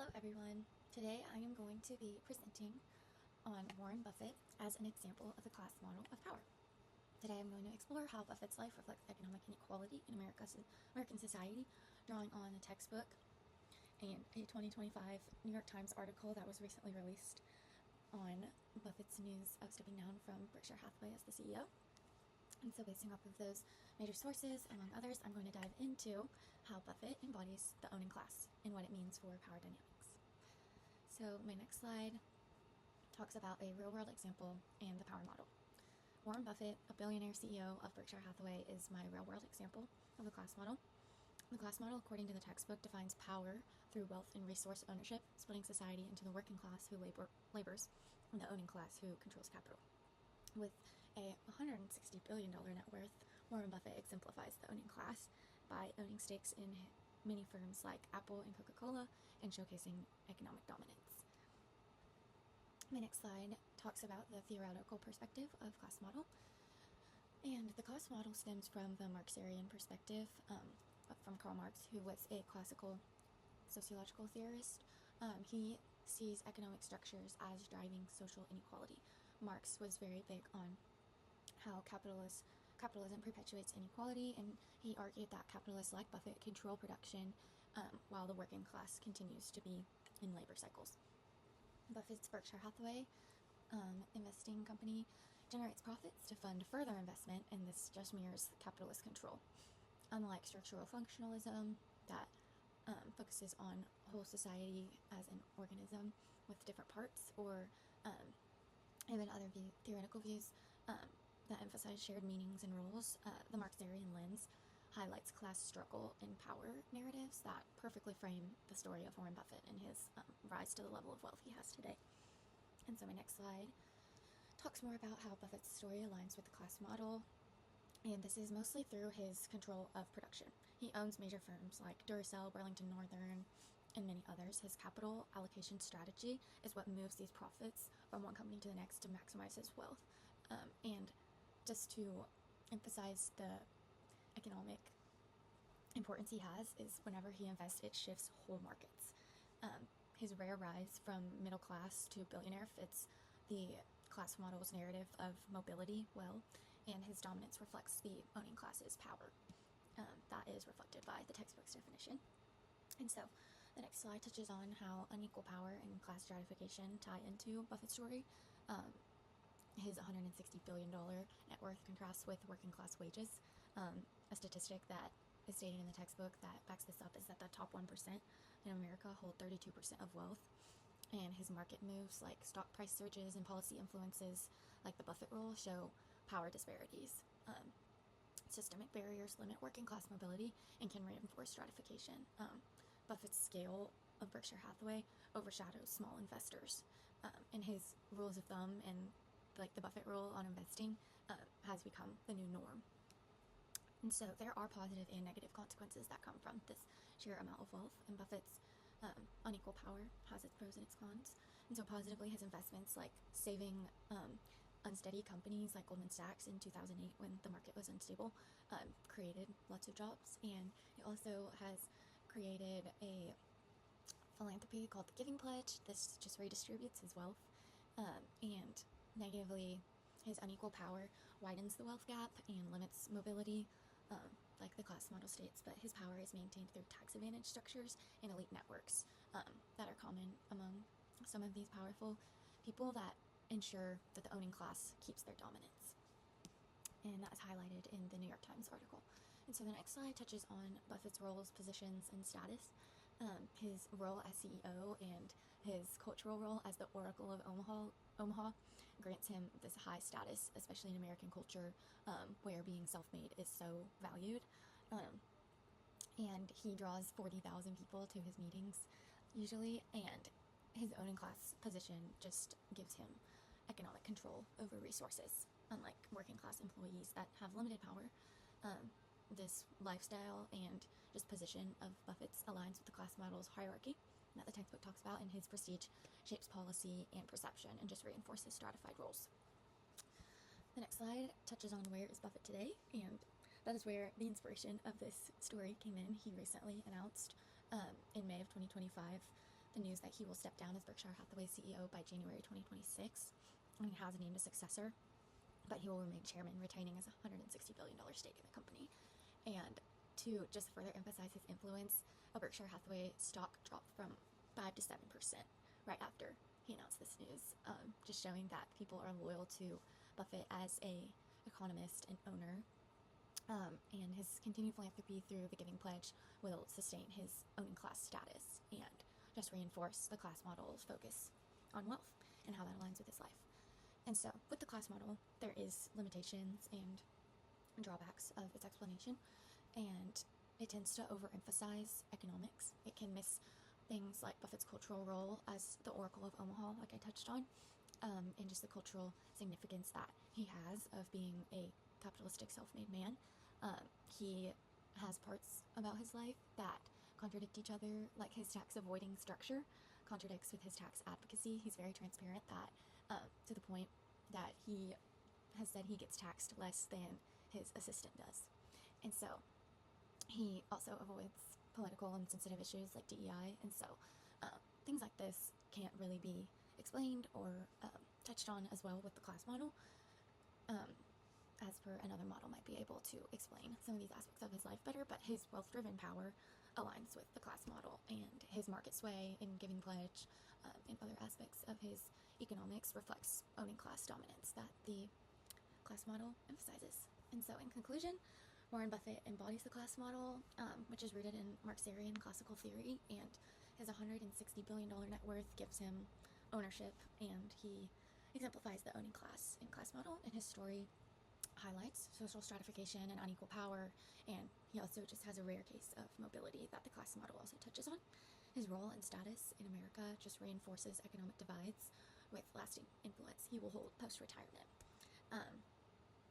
Hello everyone. Today I am going to be presenting on Warren Buffett as an example of the class model of power. Today I'm going to explore how Buffett's life reflects economic inequality in American society, drawing on a textbook and a 2025 New York Times article that was recently released on Buffett's news of stepping down from Berkshire Hathaway as the CEO. And so basing off of those major sources, among others, I'm going to dive into how Buffett embodies the owning class and what it means for power dynamics. So my next slide talks about a real-world example and the power model. Warren Buffett, a billionaire CEO of Berkshire Hathaway, is my real-world example of the class model. The class model, according to the textbook, defines power through wealth and resource ownership, splitting society into the working class who labors and the owning class who controls capital. With a $160 billion net worth, Warren Buffett exemplifies the owning class by owning stakes in many firms like Apple and Coca-Cola and showcasing economic dominance. My next slide talks about the theoretical perspective of class model. And the class model stems from the Marxian perspective from Karl Marx, who was a classical sociological theorist. He sees economic structures as driving social inequality. Marx was very big on how capitalism perpetuates inequality, and he argued that capitalists like Buffett control production while the working class continues to be in labor cycles. Buffett's Berkshire Hathaway investing company generates profits to fund further investment, and this just mirrors capitalist control. Unlike structural functionalism that focuses on whole society as an organism with different parts, or even other theoretical views that emphasize shared meanings and roles, the Marxian lens highlights class struggle and power narratives that perfectly frame the story of Warren Buffett and his rise to the level of wealth he has today. And so my next slide talks more about how Buffett's story aligns with the class model, and this is mostly through his control of production. He owns major firms like Duracell, Burlington Northern, and many others. His capital allocation strategy is what moves these profits from one company to the next to maximize his wealth. And just to emphasize the economic importance he has, is whenever he invests, it shifts whole markets. His rare rise from middle class to billionaire fits the class model's narrative of mobility well, and his dominance reflects the owning class's power. That is reflected by the textbook's definition. And so the next slide touches on how unequal power and class stratification tie into Buffett's story. His $160 billion net worth contrasts with working class wages. A statistic that is stated in the textbook that backs this up is that the top 1% in America hold 32% of wealth. And his market moves, like stock price surges and policy influences like the Buffett rule, show power disparities. Systemic barriers limit working class mobility and can reinforce stratification. Buffett's scale of Berkshire Hathaway overshadows small investors, and his rules of thumb and like the Buffett rule on investing has become the new norm. And so there are positive and negative consequences that come from this sheer amount of wealth, and Buffett's unequal power has its pros and its cons. And so positively, his investments like saving unsteady companies like Goldman Sachs in 2008 when the market was unstable created lots of jobs, and he also has created a philanthropy called the Giving Pledge. This just redistributes his wealth, and negatively, his unequal power widens the wealth gap and limits mobility, like the class model states, but his power is maintained through tax advantage structures and elite networks that are common among some of these powerful people that ensure that the owning class keeps their dominance. And that is highlighted in the New York Times article. And so the next slide touches on Buffett's roles, positions, and status. His role as CEO and his cultural role as the Oracle of Omaha grants him this high status, especially in American culture, where being self-made is so valued. And he draws 40,000 people to his meetings usually, and his owning class position just gives him economic control over resources, unlike working class employees that have limited power. This lifestyle and just position of Buffett's aligns with the class model's hierarchy that the textbook talks about, and his prestige shapes policy and perception and just reinforces stratified roles. The next slide touches on where is Buffett today, and that is where the inspiration of this story came in. He recently announced in May of 2025 the news that he will step down as Berkshire Hathaway CEO by January 2026, and he has named a successor, but he will remain chairman, retaining his $160 billion stake in the company. And to just further emphasize his influence, a Berkshire Hathaway stock dropped from 5 to 7% right after he announced this news, just showing that people are loyal to Buffett as a economist and owner. And his continued philanthropy through the Giving Pledge will sustain his owning class status and just reinforce the class model's focus on wealth and how that aligns with his life. And so, with the class model, there is limitations and drawbacks of its explanation, and it tends to overemphasize economics. It can miss things like Buffett's cultural role as the Oracle of Omaha, like I touched on, and just the cultural significance that he has of being a capitalistic self-made man. He has parts about his life that contradict each other, like his tax avoiding structure contradicts with his tax advocacy. He's very transparent that to the point that he has said he gets taxed less than his assistant does. And so he also avoids political and sensitive issues like DEI, and so things like this can't really be explained or touched on as well with the class model, as per another model might be able to explain some of these aspects of his life better, but his wealth-driven power aligns with the class model, and his market sway in Giving Pledge and other aspects of his economics reflects owning class dominance that the class model emphasizes. And so in conclusion, Warren Buffett embodies the class model, which is rooted in Marxian classical theory, and his $160 billion net worth gives him ownership, and he exemplifies the owning class in class model, and his story highlights social stratification and unequal power, and he also just has a rare case of mobility that the class model also touches on. His role and status in America just reinforces economic divides with lasting influence he will hold post-retirement.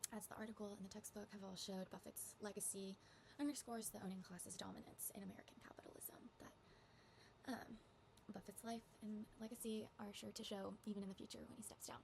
As the article and the textbook have all showed, Buffett's legacy underscores the owning class's dominance in American capitalism that Buffett's life and legacy are sure to show even in the future when he steps down.